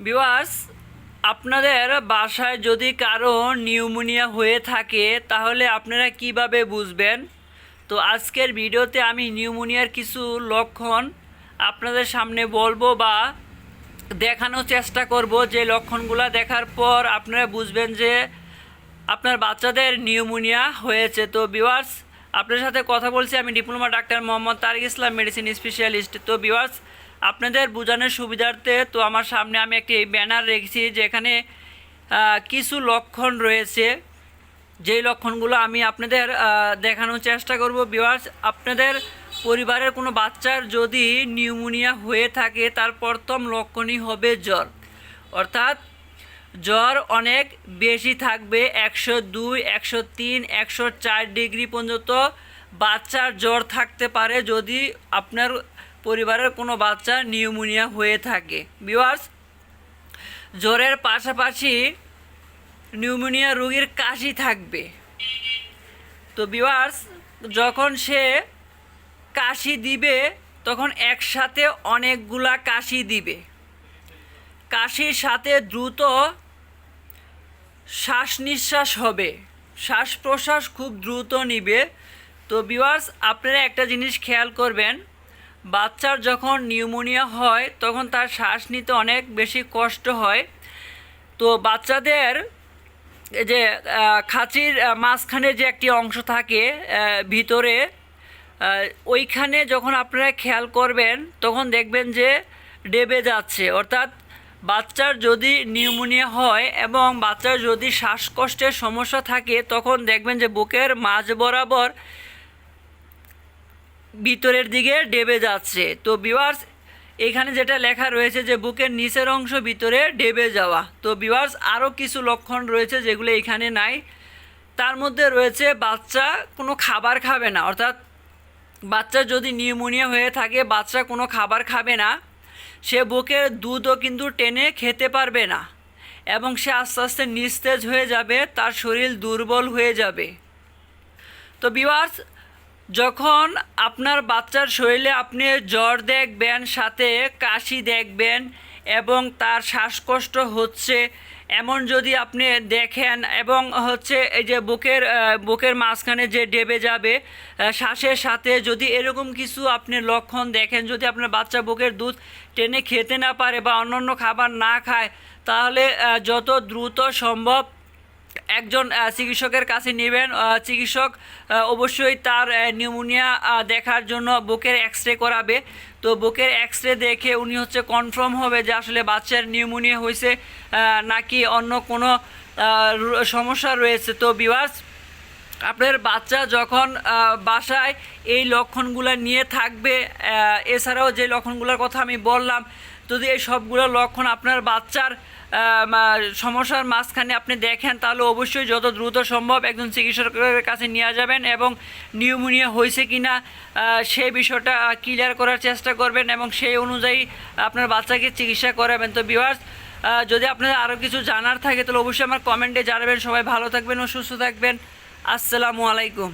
Viewers, আপনাদের বাসায় যদি কারো নিউমোনিয়া হয়ে থাকে তাহলে আপনারা কিভাবে বুঝবেন? তো আজকের ভিডিওতে আমি নিউমোনিয়ার কিছু লক্ষণ আপনাদের সামনে বলবো বা দেখানোর চেষ্টা করব, যে লক্ষণগুলো দেখার পর আপনারা বুঝবেন যে আপনার বাচ্চাদের নিউমোনিয়া হয়েছে। তো ভিউয়ার্স, আপনার সাথে কথা বলছি আমি ডিপ্লোমা ডাক্তার মোহাম্মদ তারিক ইসলাম, মেডিসিন স্পেশালিস্ট। তো ভিউয়ার্স, আপনাদের বোঝানোর সুবিধার্থে তো আমার সামনে আমি একটি ব্যানার রেখেছি, যেখানে কিছু লক্ষণ রয়েছে, যেই লক্ষণগুলো আমি আপনাদের দেখানোর চেষ্টা করব। ভিউয়ার্স, আপনাদের পরিবারের কোনো বাচ্চার যদি নিউমোনিয়া হয়ে থাকে তার প্রথম লক্ষণই হবে জ্বর, অর্থাৎ জ্বর অনেক বেশি থাকবে। 102, 103, 104 ডিগ্রি পর্যন্ত বাচ্চার জ্বর থাকতে পারে যদি আপনার পরিবারের কোনো বাচ্চার নিউমোনিয়া হয়ে থাকে। ভিউয়ার্স, জ্বরের পাশাপাশি নিউমোনিয়া রোগীর কাশি থাকবে। তো ভিউয়ার্স, যখন সে কাশি দিবে তখন একসাথে অনেকগুলা কাশি দিবে। কাশির সাথে দ্রুত শ্বাস নিঃশ্বাস হবে, শ্বাস প্রশ্বাস খুব দ্রুত নিবে। তো ভিউয়ার্স, আপনারা একটা জিনিস খেয়াল করবেন, বাচ্চার যখন নিউমোনিয়া হয় তখন তার শ্বাস নিতে অনেক বেশি কষ্ট হয়। তো বাচ্চাদের যে খাঁচির মাঝখানে যে একটি অংশ থাকে ভিতরে, ওইখানে যখন আপনারা খেয়াল করবেন তখন দেখবেন যে ডেবে যাচ্ছে। অর্থাৎ বাচ্চার যদি নিউমোনিয়া হয় এবং বাচ্চার যদি শ্বাসকষ্টের সমস্যা থাকে তখন দেখবেন যে বুকের মাঝ বরাবর ভিতরের দিকে ডেবে যাচ্ছে। তো ভিউয়ার্স, এখানে যেটা লেখা রয়েছে যে বুকের নিচের অংশ ভিতরে ডেবে যাওয়া। তো ভিউয়ার্স, আরও কিছু লক্ষণ রয়েছে যেগুলো এখানে নাই। তার মধ্যে রয়েছে বাচ্চা কোনো খাবার খাবে না, অর্থাৎ বাচ্চার যদি নিউমোনিয়া হয়ে থাকে বাচ্চা কোনো খাবার খাবে না, সে বুকের দুধও কিন্তু টেনে খেতে পারবে না এবং সে আস্তে আস্তে নিস্তেজ হয়ে যাবে, তার শরীর দুর্বল হয়ে যাবে। তো ভিউয়ার্স, যখন আপনার বাচ্চার শরীরে আপনি জ্বর দেখবেন, সাথে কাশি দেখবেন এবং তার শ্বাসকষ্ট হচ্ছে এমন যদি আপনি দেখেন, এবং এই যে বুকের মাঝখানে যে ডেবে যাবে শ্বাসের সাথে, যদি এরকম কিছু আপনি লক্ষণ দেখেন, যদি আপনার বাচ্চা বুকের দুধ টেনে খেতে না পারে বা অন্যান্য খাবার না খায়, তাহলে যত দ্রুত সম্ভব একজন চিকিৎসকের কাছে নেবেন। চিকিৎসক অবশ্যই তার নিউমোনিয়া দেখার জন্য বুকের এক্স-রে করাবে। তো বুকের এক্স-রে দেখে উনি কনফার্ম হবে যে আসলে বাচ্চার নিউমোনিয়া হয়েছে নাকি অন্য কোনো সমস্যা রয়েছে। তো ভিউয়ার্স, আপনার বাচ্চা যখন বাসায় এই লক্ষণগুলো নিয়ে থাকবে, এছাড়াও যে লক্ষণগুলোর কথা আমি বললাম, যদি এই সবগুলো লক্ষণ আপনার বাচ্চার সমস্যার মাঝখানে আপনি দেখেন, তাহলে অবশ্যই যত দ্রুত সম্ভব একজন চিকিৎসকের কাছে নিয়ে যাবেন এবং নিউমোনিয়া হয়েছে কি না সেই বিষয়টা ক্লিয়ার করার চেষ্টা করবেন এবং সেই অনুযায়ী আপনার বাচ্চাকে চিকিৎসা করাবেন। তো ভিউয়ার্স, যদি আপনাদের আরও কিছু জানার থাকে তাহলে অবশ্যই আমার কমেন্টে জানাবেন। সবাই ভালো থাকবেন ও সুস্থ থাকবেন। আসসালামু আলাইকুম।